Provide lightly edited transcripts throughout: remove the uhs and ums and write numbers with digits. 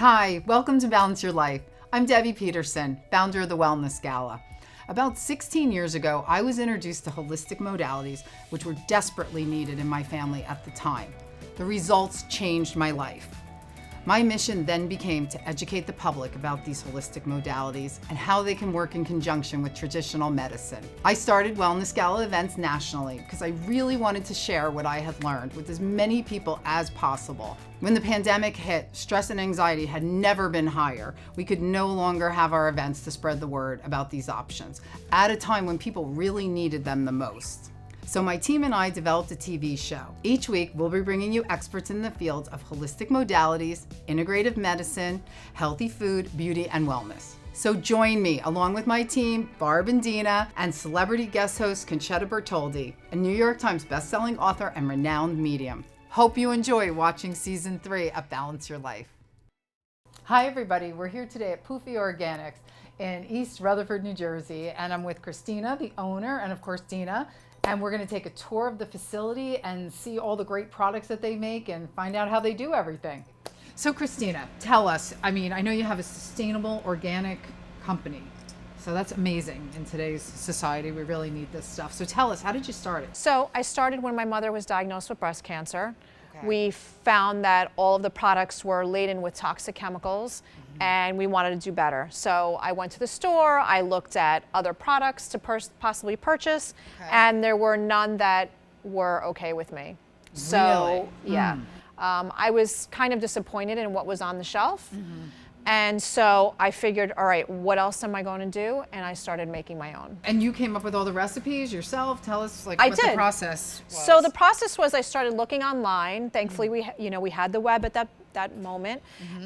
Hi, welcome to Balance Your Life. I'm Debbie Peterson, founder of the Wellness Gala. About 16 years ago, I was introduced to holistic modalities, which were desperately needed in my family at the time. The results changed my life. My mission then became to educate the public about these holistic modalities and how they can work in conjunction with traditional medicine. I started Wellness Gala events nationally because I really wanted to share what I had learned with as many people as possible. When the pandemic hit, stress and anxiety had never been higher. We could no longer have our events to spread the word about these options at a time when people really needed them the most. So my team and I developed a TV show. Each week, we'll be bringing you experts in the fields of holistic modalities, integrative medicine, healthy food, beauty, and wellness. So join me, along with my team, Barb and Deana, and celebrity guest host Concetta Bertoldi, a New York Times bestselling author and renowned medium. Hope you enjoy watching season 3 of Balance Your Life. Hi everybody, we're here today at Poofy Organics in East Rutherford, New Jersey, and I'm with Christina, the owner, and of course Deana. And we're going to take a tour of the facility and see all the great products that they make and find out how they do everything. So Christina, tell us, I know you have a sustainable organic company. So that's amazing in today's society. We really need this stuff. So tell us, how did you start it? So I started when my mother was diagnosed with breast cancer. Okay. We found that all of the products were laden with toxic chemicals, and we wanted to do better. So I went to the store, I looked at other products to possibly purchase, and there were none that were okay with me. So, yeah. I was kind of disappointed in what was on the shelf. And so I figured, all right, what else am I going to do? And I started making my own. And you came up with all the recipes yourself? Tell us what the process was. So the process was I started looking online. Thankfully, we had the web at that moment.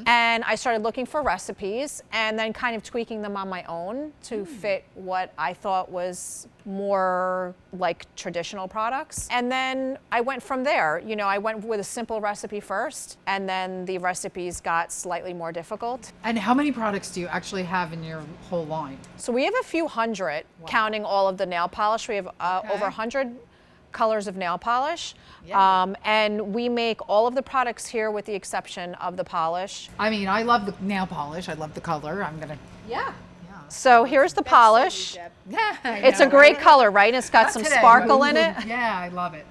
And I started looking for recipes and then kind of tweaking them on my own to fit what I thought was more like traditional products. And then I went from there. I went with a simple recipe first, and then the recipes got slightly more difficult. And how many products do you actually have in your whole line? So we have a few hundred, counting all of the nail polish. We have over 100 colors of nail polish. And we make all of the products here with the exception of the polish. I love the nail polish. I love the color. Yeah. So here's the polish. Yeah, it's a great color, right? It's got some sparkle in it. Yeah, I love it.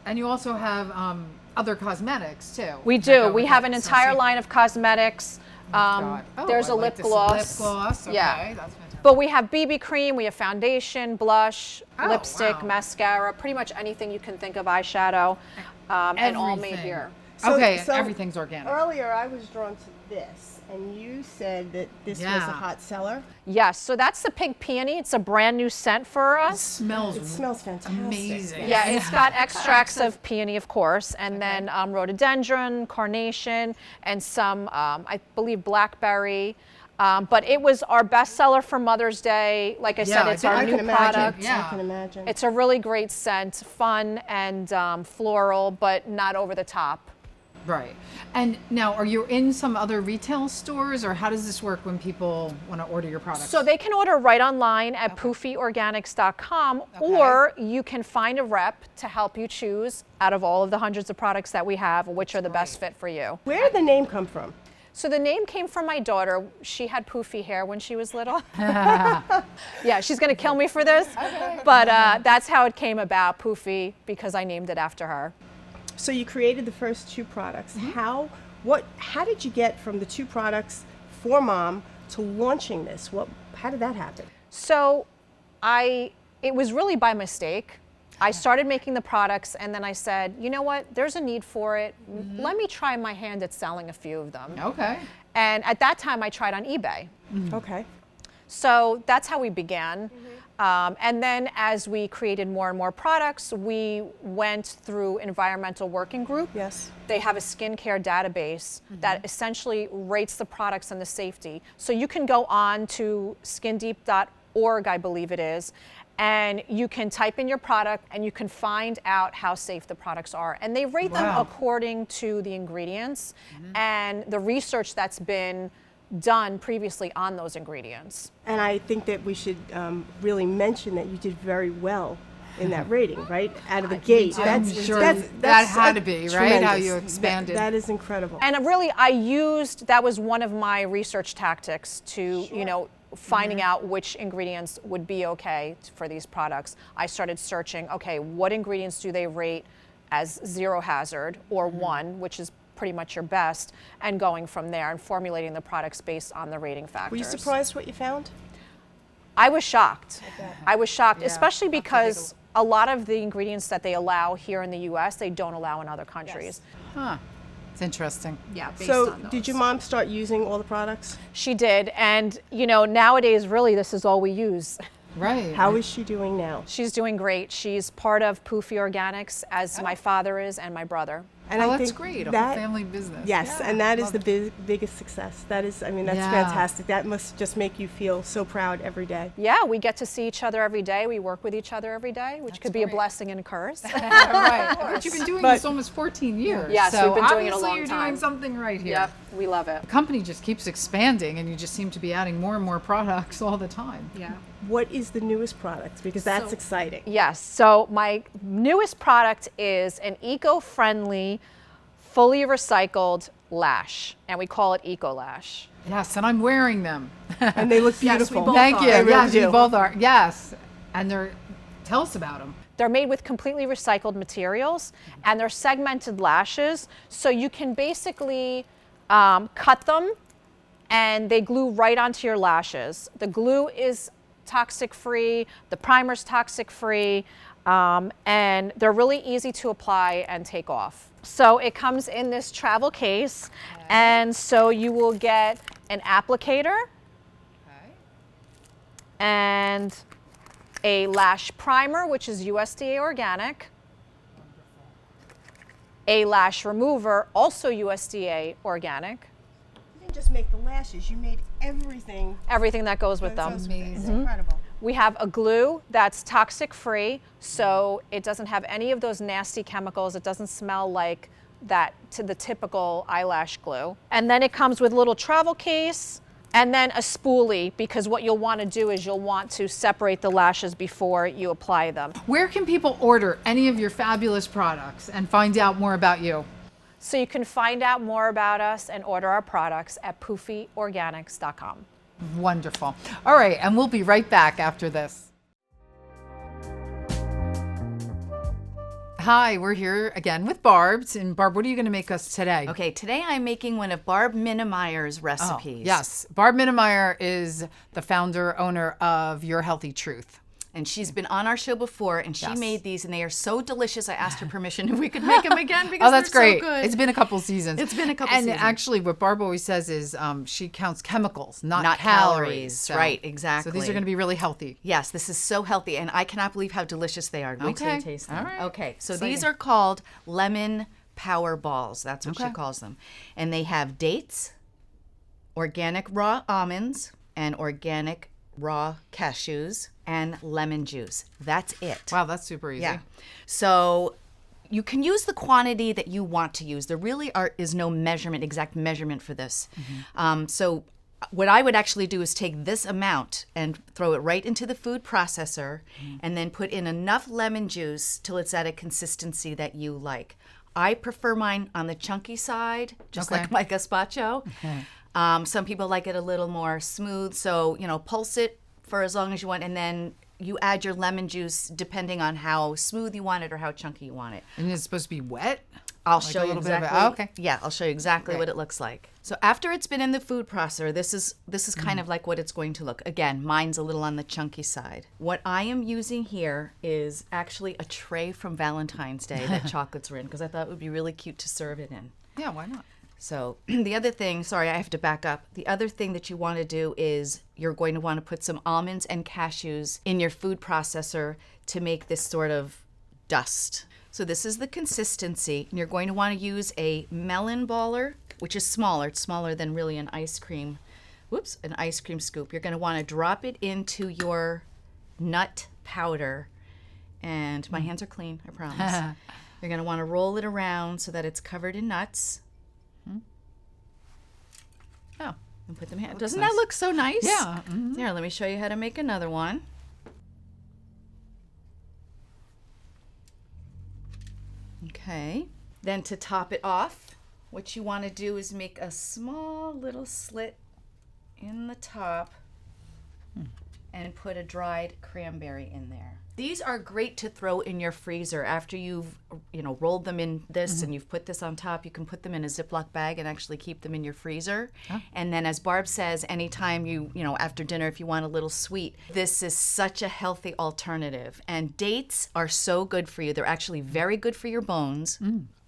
And you also have other cosmetics too. We do. We have an entire line of cosmetics. There's a lip gloss. Lip gloss. Okay, yeah. That's fantastic. But we have BB cream, we have foundation, blush, lipstick, mascara, pretty much anything you can think of, eyeshadow, and all made here. So everything's organic. Earlier I was drawn to this, and you said that this was a hot seller. Yes, so that's the Pink Peony. It's a brand new scent for us. It smells fantastic. amazing. Yeah, it's got extracts of peony, of course, and then rhododendron, carnation, and some, I believe, blackberry. But it was our bestseller for Mother's Day. Like I said, it's our new product. I can imagine. It's a really great scent, fun and floral, but not over the top. Right. And now, are you in some other retail stores, or how does this work when people want to order your products? So they can order right online at poofyorganics.com, or you can find a rep to help you choose out of all of the hundreds of products that we have, which are the best fit for you. Where did the name come from? So the name came from my daughter. She had poofy hair when she was little. Yeah, she's going to kill me for this. But that's how it came about, Poofy, because I named it after her. So you created the first 2 products. How did you get from the 2 products for Mom to launching this? How did that happen? So it was really by mistake. I started making the products, and then I said, you know what, there's a need for it. Let me try my hand at selling a few of them. Okay. And at that time, I tried on eBay. Okay. So that's how we began. And then as we created more and more products, we went through Environmental Working Group. Yes. They have a skincare database that essentially rates the products and the safety. So you can go on to skindeep.org, I believe it is, and you can type in your product and you can find out how safe the products are. And they rate them according to the ingredients and the research that's been done previously on those ingredients. And I think that we should really mention that you did very well in that rating, right? Out of the gate. I'm sure that had to be, right? How you expanded. That is incredible. And really, that was one of my research tactics to, finding out which ingredients would be okay for these products. I started searching, okay, what ingredients do they rate as 0 hazard or 1, which is pretty much your best, and going from there and formulating the products based on the rating factors. Were you surprised what you found? I was shocked. I was shocked, especially because a lot of the ingredients that they allow here in the U.S., they don't allow in other countries. Huh. It's interesting. Yeah, based So on those. did your mom start using all the products? She did, and nowadays, really, this is all we use. Right. How is she doing now? She's doing great. She's part of Poofy Organics, as my father is and my brother. And Oh, I that's think great. A that, whole family business. Yes, Yeah, and that is love the it. biggest success. That's Yeah. fantastic. That must just make you feel so proud every day. Yeah, we get to see each other every day. We work with each other every day, which could be a great. blessing and a curse. Right. But you've been doing this almost 14 years. Yes, so we've been doing it a obviously long you're time. doing something right here. Yep, we love it. The company just keeps expanding, and you just seem to be adding more and more products all the time. Yeah. What is the newest product? Because that's exciting. Yes, so my newest product is an eco-friendly, fully recycled lash, and we call it Eco Lash. Yes, and I'm wearing them. And they look Yes, we beautiful. both Thank are. you. They really Yes, do. you both are. Yes, and tell us about them. They're made with completely recycled materials, and they're segmented lashes, so you can basically cut them, and they glue right onto your lashes. The glue is toxic-free, the primer's toxic-free, and they're really easy to apply and take off. So it comes in this travel case, and so you will get an applicator and a lash primer, which is USDA organic, a lash remover, also USDA organic, You didn't just make the lashes, you made everything. everything that goes with them. It's incredible. We have a glue that's toxic free, so it doesn't have any of those nasty chemicals. It doesn't smell like the typical eyelash glue. And then it comes with a little travel case and then a spoolie, because what you'll want to do is you'll want to separate the lashes before you apply them. Where can people order any of your fabulous products and find out more about you? So you can find out more about us and order our products at poofyorganics.com. Wonderful. All right, and we'll be right back after this. Hi, we're here again with Barb. And Barb, what are you going to make us today? Okay, today I'm making one of Barb Minimier's recipes. Yes, Barb Minemier is the founder, owner of Your Healthy Truth. And she's been on our show before, and she Yes. made these, and they are so delicious. I asked her permission if we could make them again because That's they're great. so good. It's been a couple seasons. It's been a couple and seasons. actually, what Barb always says is she counts chemicals, not Not calories. calories. Right, exactly. So these are going to be really healthy. Yes, this is so healthy, and I cannot believe how delicious they are. Wait till Okay. you taste them. All right. Okay, so Exciting. these are called lemon power balls. That's what she Okay. calls them. And they have dates, organic raw almonds, and organic raw cashews, and lemon juice. That's it. Wow, that's super easy. Yeah. So you can use the quantity that you want to use. There really is no exact measurement for this. So what I would actually do is take this amount and throw it right into the food processor and then put in enough lemon juice till it's at a consistency that you like. I prefer mine on the chunky side, just Okay. like my gazpacho. Some people like it a little more smooth. So, pulse it for as long as you want, and then you add your lemon juice depending on how smooth you want it or how chunky you want it. And it's supposed to be wet? I'll Like show a you little bit of it. exactly. Okay. Yeah, I'll show you exactly what it looks like. So after it's been in the food processor, this is kind of like what it's going to look. Again, mine's a little on the chunky side. What I am using here is actually a tray from Valentine's Day that chocolates were in, because I thought it would be really cute to serve it in. Yeah, why not? So the other thing, sorry, I have to back up. The other thing that you want to do is you're going to want to put some almonds and cashews in your food processor to make this sort of dust. So this is the consistency. And you're going to want to use a melon baller, which is smaller. It's smaller than really an ice cream scoop. You're going to want to drop it into your nut powder. And my hands are clean, I promise. You're going to want to roll it around so that it's covered in nuts. Oh, And put them in. looks Doesn't nice. that look so nice? Yeah. Here, let me show you how to make another one. Okay. Then to top it off, what you want to do is make a small little slit in the top and put a dried cranberry in there. These are great to throw in your freezer after you've, rolled them in this and you've put this on top. You can put them in a Ziploc bag and actually keep them in your freezer. Oh. And then, as Barb says, anytime after dinner, if you want a little sweet, this is such a healthy alternative. And dates are so good for you. They're actually very good for your bones.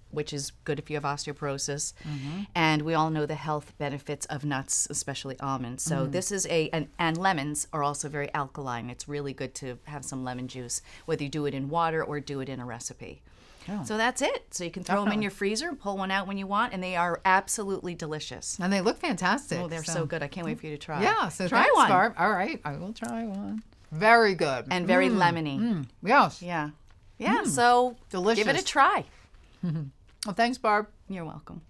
Which is good if you have osteoporosis. And we all know the health benefits of nuts, especially almonds. So this is and lemons are also very alkaline. It's really good to have some lemon juice, whether you do it in water or do it in a recipe. Oh. So that's it. So you can throw them in your freezer and pull one out when you want, and they are absolutely delicious. And they look fantastic. Oh, they're so good. I can't wait for you to try. Yeah, so try thanks, one. Barb. All right, I will try one. Very good. And very lemony. Yes. Yeah. Yeah, so delicious. Give it a try. Well, thanks, Barb. You're welcome.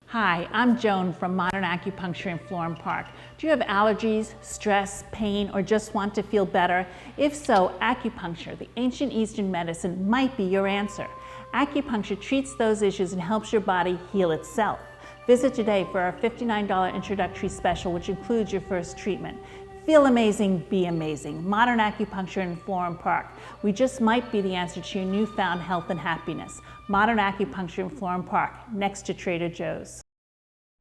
Hi, I'm Joan from Modern Acupuncture in Florham Park. Do you have allergies, stress, pain, or just want to feel better? If so, acupuncture, the ancient Eastern medicine, might be your answer. Acupuncture treats those issues and helps your body heal itself. Visit today for our $59 introductory special, which includes your first treatment. Feel amazing, be amazing. Modern Acupuncture in Florham Park. We just might be the answer to your newfound health and happiness. Modern Acupuncture in Florham Park, next to Trader Joe's.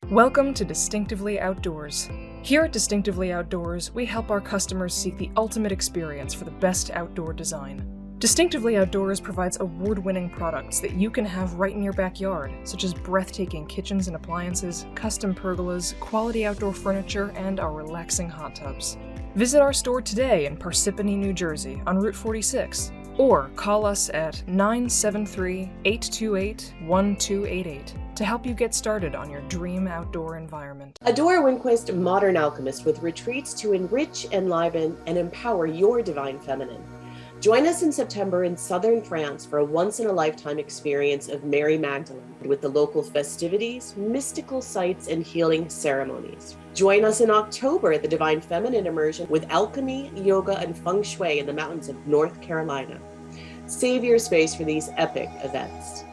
Welcome to Distinctively Outdoors. Here at Distinctively Outdoors, we help our customers seek the ultimate experience for the best outdoor design. Distinctively Outdoors provides award-winning products that you can have right in your backyard, such as breathtaking kitchens and appliances, custom pergolas, quality outdoor furniture, and our relaxing hot tubs. Visit our store today in Parsippany, New Jersey on Route 46, or call us at 973-828-1288 to help you get started on your dream outdoor environment. Adora Winquist, modern alchemist with retreats to enrich, enliven, and empower your divine feminine. Join us in September in southern France for a once-in-a-lifetime experience of Mary Magdalene with the local festivities, mystical sites, and healing ceremonies. Join us in October at the Divine Feminine Immersion with alchemy, yoga, and feng shui in the mountains of North Carolina. Save your space for these epic events.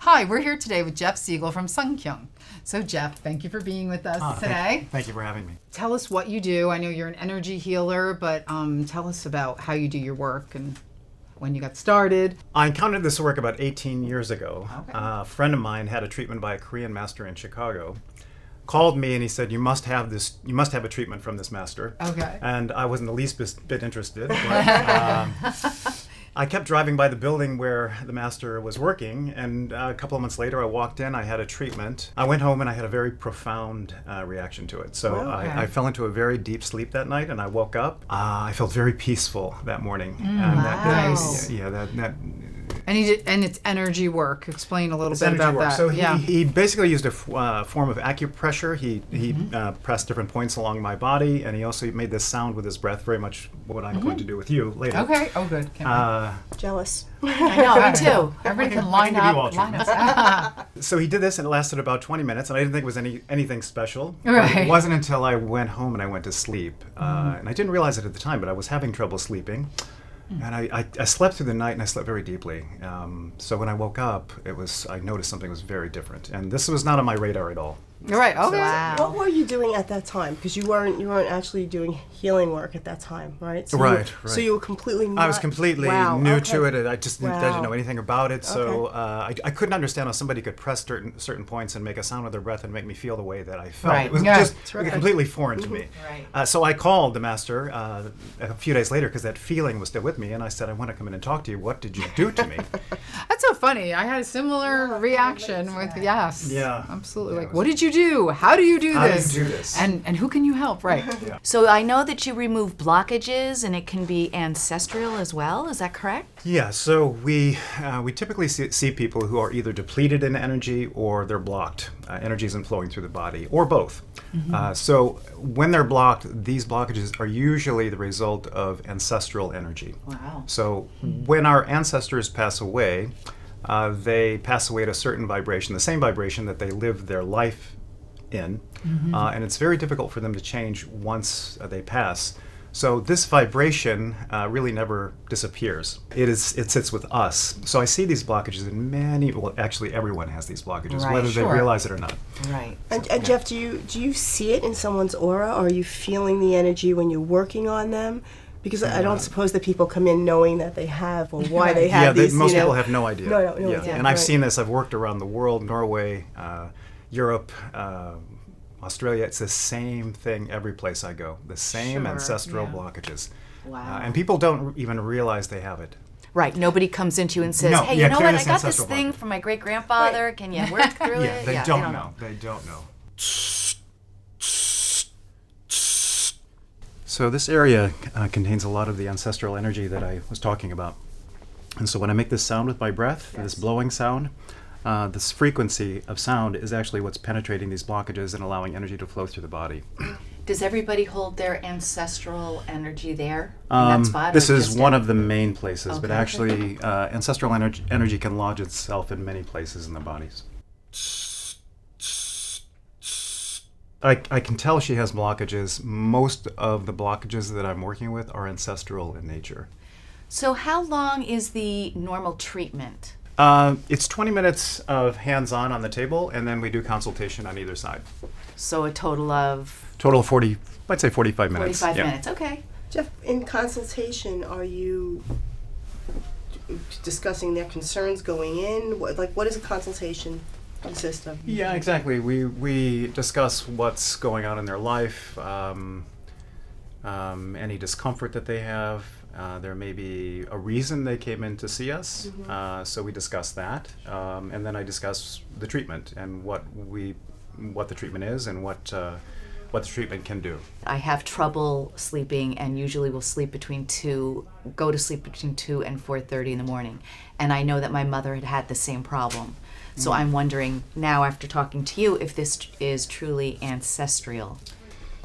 Hi, we're here today with Jeff Segal from Sunkyeong. So Jeff, thank you for being with us today. Thank you for having me. Tell us what you do. I know you're an energy healer, but tell us about how you do your work and when you got started. I encountered this work about 18 years ago. Okay. A friend of mine had a treatment by a Korean master in Chicago. Called me and he said, you must have a treatment from this master. Okay. And I wasn't the least bit interested. But, I kept driving by the building where the master was working, and a couple of months later I walked in, I had a treatment. I went home and I had a very profound reaction to it. So I fell into a very deep sleep that night, and I woke up. I felt very peaceful that morning. And Nice. And it's energy work. Explain a little bit about that. So he basically used a form of acupressure. He pressed different points along my body, and he also made this sound with his breath, very much what I'm going to do with you later. Okay. Oh, good. Jealous. I know, me too. Everybody can I line can give you all up. Line treatments. up. So he did this, and it lasted about 20 minutes, and I didn't think it was anything special. Right. It wasn't until I went home and I went to sleep, and I didn't realize it at the time, but I was having trouble sleeping. And I slept through the night, and I slept very deeply. So when I woke up, I noticed something was very different, and this was not on my radar at all. Right. Okay. Wow. What were you doing at that time? Because you weren't actually doing healing work at that time, right? So Right. So you were completely I was completely new to it, and I just didn't know anything about it. So I couldn't understand how somebody could press certain points and make a sound with their breath and make me feel the way that I felt. Right. It was Yeah. just completely foreign to me. Right. So I called the master a few days later because that feeling was still with me, and I said, I want to come in and talk to you. What did you do to me? That's so funny. I had a similar reaction with yes. Yeah. Absolutely. Yeah, Like, it was- what did you do? How do you do How do you this? do this? And who can you help? Right. So I know that you remove blockages, and it can be ancestral as well. Is that correct? Yeah, so we typically see people who are either depleted in energy or they're blocked. Energy isn't flowing through the body, or both. So when they're blocked, these blockages are usually the result of ancestral energy. Wow. So when our ancestors pass away, they pass away at a certain vibration, the same vibration that they lived their life in, and it's very difficult for them to change once they pass. So this vibration really never disappears. It sits with us. So I see these blockages in well, actually everyone has these blockages, Right, whether sure. they realize it or not. Right. And Jeff, do you see it in someone's aura? Are you feeling the energy when you're working on them? Because I don't suppose that people come in knowing that they have or why they have these. Most people have no idea. No idea. And I've Right. seen this. I've worked around the world, Norway, Europe, Australia. It's the same thing every place I go. The same Sure, ancestral yeah. blockages. Wow. And people don't even realize they have it. Right. Nobody comes into you and says, No, hey, yeah, you know clear what? this I got this ancestral thing blockage. from my great-grandfather. Can you work through it? They don't know. They don't know. So this area contains a lot of the ancestral energy that I was talking about. And so when I make this sound with my breath, this blowing sound, this frequency of sound is actually what's penetrating these blockages and allowing energy to flow through the body. Does everybody hold their ancestral energy there in that spot? This or is just one of the main places, but Okay. actually ancestral energy can lodge itself in many places in the bodies. I can tell she has blockages. Most of the blockages that I'm working with are ancestral in nature. So how long is the normal treatment? It's 20 minutes of hands-on on the table, and then we do consultation on either side. So a total of Total 40, I'd say 45 minutes. 45 Yeah. minutes. Okay. Jeff, in consultation, are you discussing their concerns going in? What does a consultation consist of? Yeah, exactly. We discuss what's going on in their life, any discomfort that they have. There may be a reason they came in to see us, so we discuss that, and then I discuss the treatment and what the treatment is and what the treatment can do. I have trouble sleeping and usually will go to sleep between 2 and 4:30 in the morning. And I know that my mother had the same problem. So I'm wondering now, after talking to you, if this is truly ancestral.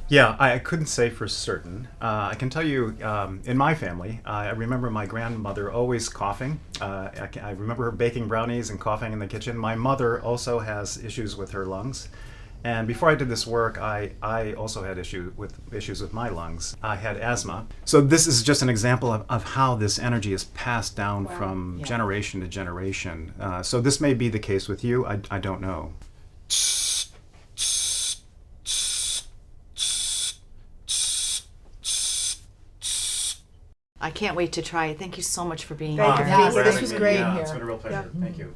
Yeah, I couldn't say for certain. I can tell you, in my family, I remember my grandmother always coughing. I remember her baking brownies and coughing in the kitchen. My mother also has issues with her lungs. And before I did this work, I also had issues with my lungs. I had asthma. So this is just an example of how this energy is passed down from generation to generation. So this may be the case with you. I don't know. I can't wait to try it. Thank you so much for being Thank here. you for being here. This having was me. great. Yeah, it's been a real pleasure. Thank you.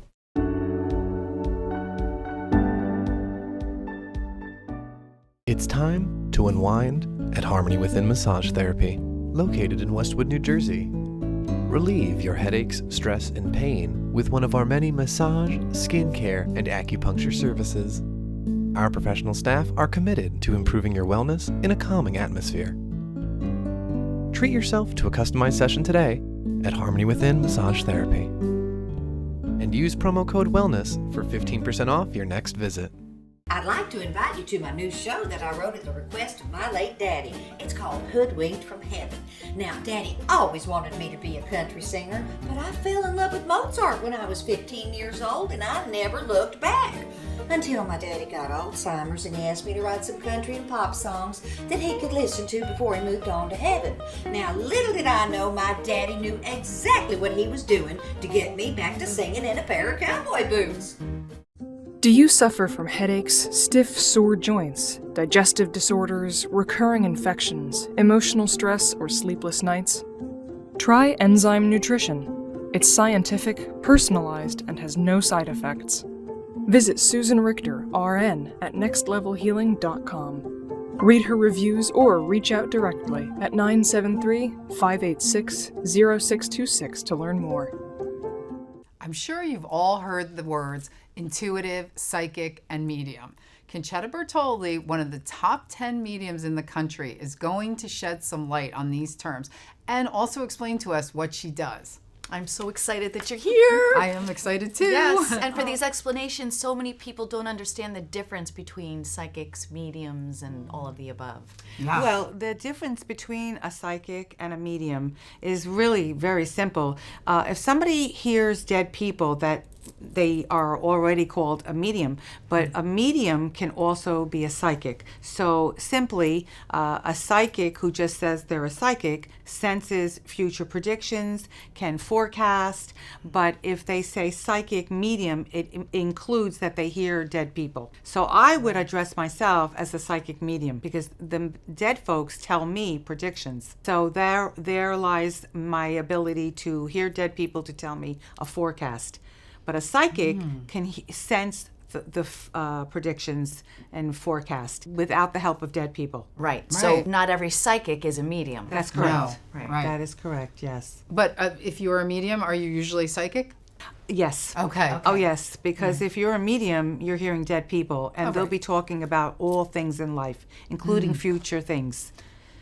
It's time to unwind at Harmony Within Massage Therapy, located in Westwood, New Jersey. Relieve your headaches, stress, and pain with one of our many massage, skincare, and acupuncture services. Our professional staff are committed to improving your wellness in a calming atmosphere. Treat yourself to a customized session today at Harmony Within Massage Therapy. And use promo code WELLNESS for 15% off your next visit. I'd like to invite you to my new show that I wrote at the request of my late daddy. It's called Hoodwinked from Heaven. Now, Daddy always wanted me to be a country singer, but I fell in love with Mozart when I was 15 years old, and I never looked back. Until my daddy got Alzheimer's and he asked me to write some country and pop songs that he could listen to before he moved on to heaven. Now, little did I know my daddy knew exactly what he was doing to get me back to singing in a pair of cowboy boots. Do you suffer from headaches, stiff, sore joints, digestive disorders, recurring infections, emotional stress, or sleepless nights? Try Enzyme Nutrition. It's scientific, personalized, and has no side effects. Visit Susan Richter, RN, at nextlevelhealing.com. Read her reviews or reach out directly at 973-586-0626 to learn more. I'm sure you've all heard the words intuitive, psychic, and medium. Concetta Bertoldi, one of the top 10 mediums in the country, is going to shed some light on these terms and also explain to us what she does. I'm so excited that you're here. I am excited too. Yes, and for these explanations, so many people don't understand the difference between psychics, mediums, and all of the above. Yeah. Well, the difference between a psychic and a medium is really very simple. If somebody hears dead people that they are already called a medium, but a medium can also be a psychic. So simply, a psychic who just says they're a psychic senses future predictions, can forecast, but if they say psychic medium, it includes that they hear dead people. So I would address myself as a psychic medium because the dead folks tell me predictions. So there lies my ability to hear dead people to tell me a forecast. But a psychic can sense the predictions and forecast without the help of dead people. Right. So not every psychic is a medium. That's correct. No. Right. That is correct, yes. But if you're a medium, are you usually psychic? Yes. Okay. Oh, yes, because if you're a medium, you're hearing dead people, and they'll be talking about all things in life, including future things.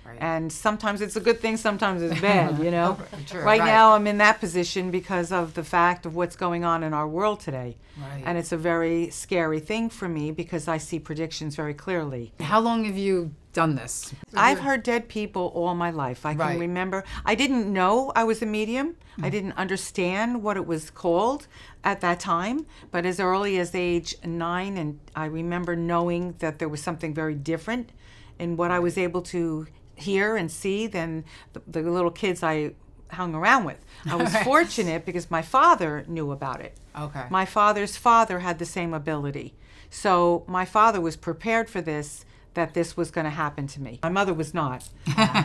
Right. And sometimes it's a good thing, sometimes it's bad, you know. Right now I'm in that position because of the fact of what's going on in our world today. Right. And it's a very scary thing for me because I see predictions very clearly. How long have you done this? I've heard dead people all my life. I can remember. I didn't know I was a medium. I didn't understand what it was called at that time. But as early as age 9, and I remember knowing that there was something very different in what I was able to hear and see than the little kids I hung around with. I was fortunate because my father knew about it. Okay. My father's father had the same ability. So my father was prepared for this, that this was going to happen to me. My mother was not.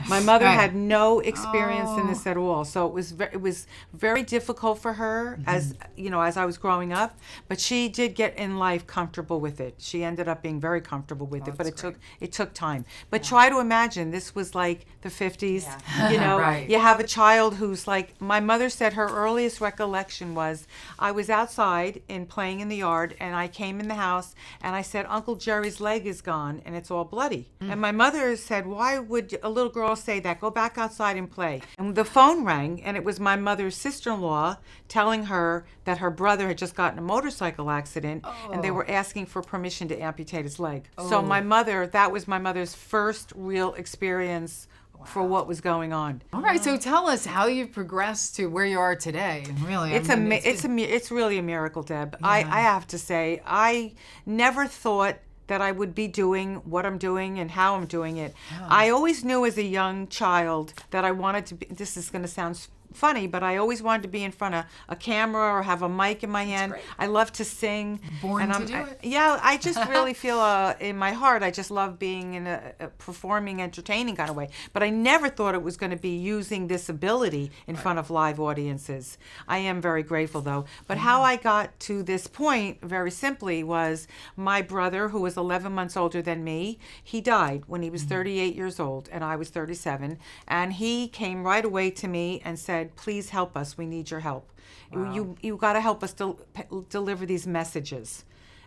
My mother had no experience in this at all. So it was very difficult for her as I was growing up, but she did get in life comfortable with it. She ended up being very comfortable with it, but it took time. But try to imagine this was like the 50s. You have a child who's like, my mother said her earliest recollection was, I was outside playing in the yard and I came in the house and I said, Uncle Jerry's leg is gone and it's all bloody. And my mother said, why would a little girl say that? Go back outside and play. And the phone rang and it was my mother's sister-in-law telling her that her brother had just gotten a motorcycle accident and they were asking for permission to amputate his leg. So that was my mother's first real experience for what was going on. All right, so tell us how you've progressed to where you are today. Really, it's really a miracle, Deb. Yeah. I have to say, I never thought that I would be doing what I'm doing and how I'm doing it. Oh. I always knew as a young child that I wanted to be, this is going to sound funny, but I always wanted to be in front of a camera or have a mic in my hand. I love to sing. Born to do it. Yeah, I just really feel in my heart, I just love being in a performing, entertaining kind of way. But I never thought it was going to be using this ability in front of live audiences. I am very grateful though. But how I got to this point, very simply, was my brother, who was 11 months older than me, he died when he was 38 years old and I was 37. And he came right away to me and said, please help us. We need your help. Wow. You got to help us deliver these messages.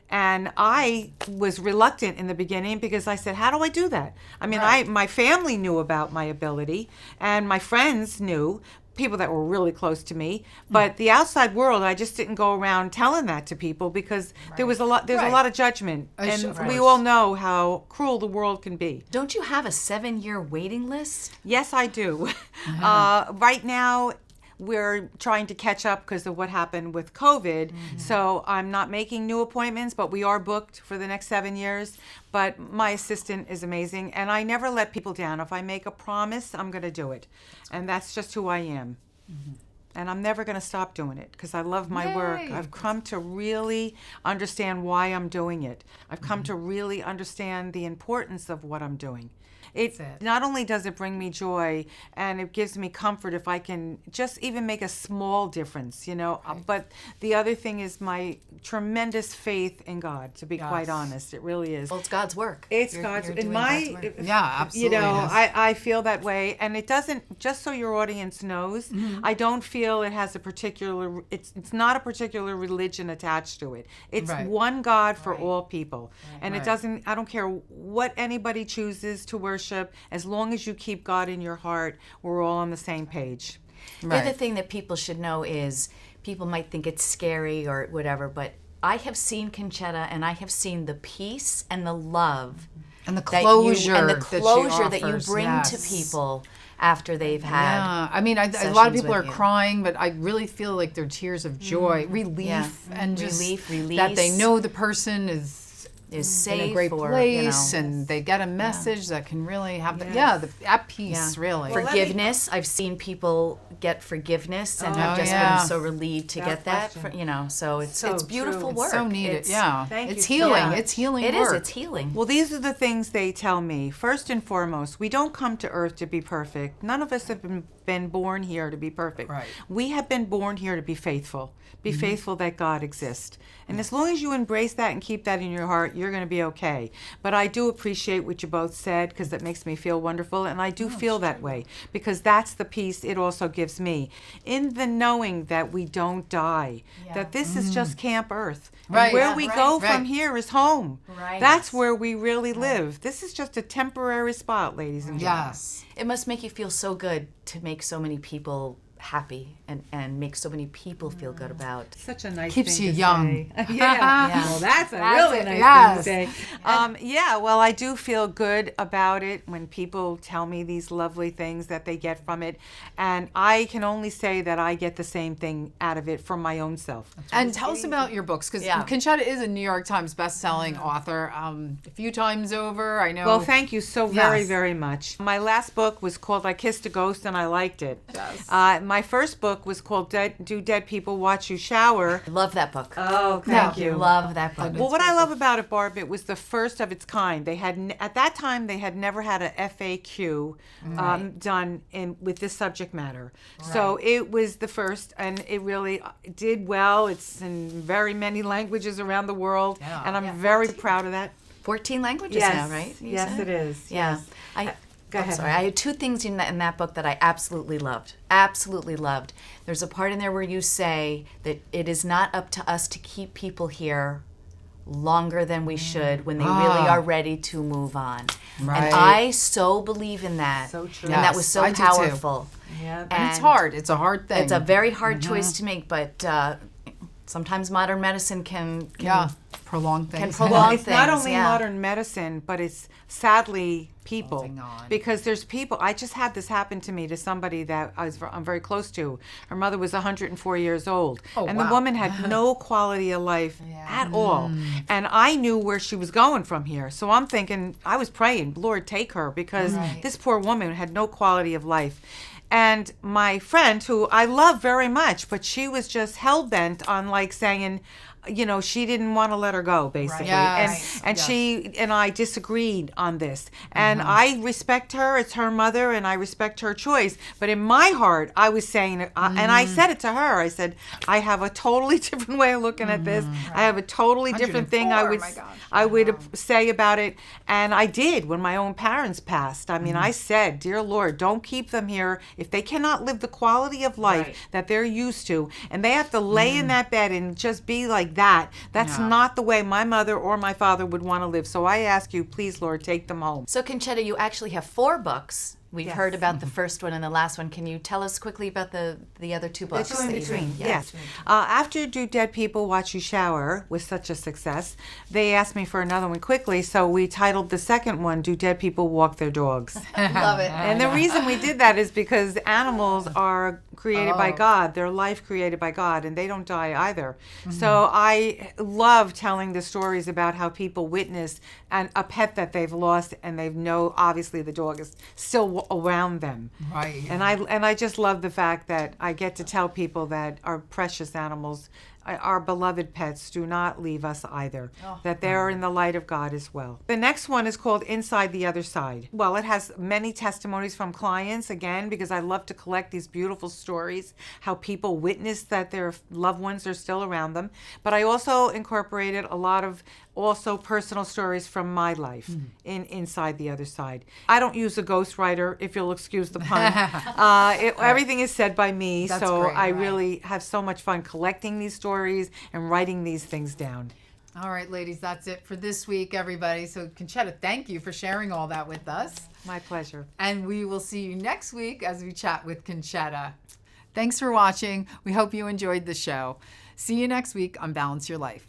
And I was reluctant in the beginning because I said, how do I do that? I mean, my family knew about my ability and my friends knew, people that were really close to me, but the outside world, I just didn't go around telling that to people because there's a lot of judgment, and we all know how cruel the world can be. Don't you have a 7-year waiting list? Yes, I do. Right now, we're trying to catch up because of what happened with COVID. So I'm not making new appointments, but we are booked for the next 7 years. But my assistant is amazing, and I never let people down. If I make a promise, I'm going to do it. And that's just who I am. And I'm never going to stop doing it because I love my work. I've come to really understand why I'm doing it. I've come to really understand the importance of what I'm doing. It not only does it bring me joy and it gives me comfort if I can just even make a small difference, but the other thing is my tremendous faith in God, to be quite honest. It really is. Well, it's God's work. It's God's work. Yeah, absolutely. I feel that way, and it doesn't, just so your audience knows, I don't feel it has a particular, it's not a particular religion attached to it. It's one God for all people. And it doesn't, I don't care what anybody chooses to worship, as long as you keep God in your heart, we're all on the same page. The other thing that people should know is, people might think it's scary or whatever, but I have seen Concetta and I have seen the peace and the love and the closure that you bring to people. after they've had. Yeah, I mean, a lot of sessions people with are you. crying, but I really feel like they're tears of joy, relief, and just Relief, that they release. know the person is safe in a great or, place, and they get a message that can really have at peace, really. Forgiveness. I've seen people get forgiveness and have just been so relieved to get that. So it's beautiful work. It's so needed. Thank It's you. healing. Yeah. It's healing It work. is. It's healing. Well, these are the things they tell me. First and foremost, we don't come to earth to be perfect. None of us have been born here to be perfect. Right. We have been born here to be faithful. Be faithful that God exists. And as long as you embrace that and keep that in your heart, you're going to be okay. But I do appreciate what you both said, because that makes me feel wonderful. And I do feel that way, because that's the peace it also gives me. In the knowing that we don't die, that this is just Camp Earth. And Right. where Yeah, we right, go right. from here is home. Right. That's where we really live. This is just a temporary spot, ladies and gentlemen. Yes. It must make you feel so good to make so many people happy and make so many people feel good about. Such a nice Keeps thing you to young. say. Well, that's a really it, nice yes. thing to say. Well, I do feel good about it when people tell me these lovely things that they get from it. And I can only say that I get the same thing out of it from my own self. And tell us about your books, because Concetta is a New York Times best-selling author a few times over. I know. Well, thank you so very, very much. My last book was called I Kissed a Ghost and I Liked It. Yes. My first book was called Do Dead People Watch You Shower? I love that book. Oh, thank you. Love that book. Well, what I love about it, Barb, it was the first of its kind. They had at that time they had never had a FAQ done with this subject matter. So it was the first, and it really did well. It's in very many languages around the world, and I'm very proud of that. 14 languages now, right? You Yes, said? it is. Yeah. Yes. Go ahead. Sorry, I had two things in that book that I absolutely loved. Absolutely loved. There's a part in there where you say that it is not up to us to keep people here longer than we should when they really are ready to move on. Right. And I so believe in that. So true. And that was so I do too. powerful. Yeah. And it's hard. It's a hard thing. It's a very hard choice to make, but sometimes modern medicine can prolong things. can prolong It's things. not only yeah. modern medicine, but it's sadly people. Holding on. Because there's people. I just had this happen to me to somebody that I'm very close to. Her mother was 104 years old, and the wow. woman had no quality of life at all. And I knew where she was going from here, so I'm thinking, I was praying, Lord, take her, because this poor woman had no quality of life. And my friend, who I love very much, but she was just hell-bent on like saying, you know, she didn't want to let her go, basically. Yes. And she and I disagreed on this. And I respect her. It's her mother, and I respect her choice. But in my heart, I was saying, and I said it to her, I said, I have a totally different way of looking at this. I have a totally different thing I 104, would my gosh. say about it. And I did when my own parents passed. I mean, I said, dear Lord, don't keep them here if they cannot live the quality of life that they're used to, and they have to lay in that bed and just be like that. That's not the way my mother or my father would want to live. So I ask you, please, Lord, take them home. So, Concetta, you actually have 4 books. We've heard about the first one and the last one. Can you tell us quickly about the other 2 books? The two in that you between, read? yes. After Do Dead People Watch You Shower was such a success, they asked me for another one quickly, so we titled the second one, Do Dead People Walk Their Dogs? Love it. And the reason we did that is because animals are created by God. They're life created by God, and they don't die either. So I love telling the stories about how people witness a pet that they've lost, and they know obviously the dog is still around them. Right. And I just love the fact that I get to tell people that our precious animals, our beloved pets, do not leave us either, that they're in the light of God as well. The next one is called Inside the Other Side. Well, it has many testimonies from clients, again, because I love to collect these beautiful stories, how people witness that their loved ones are still around them. But I also incorporated a lot of also personal stories from my life in Inside the Other Side. I don't use a ghostwriter, if you'll excuse the pun. Everything is said by me, That's so great, I really have so much fun collecting these stories and writing these things down. All right, ladies, that's it for this week, everybody. So, Concetta, thank you for sharing all that with us. My pleasure. And we will see you next week as we chat with Concetta. Thanks for watching. We hope you enjoyed the show. See you next week on Balance Your Life.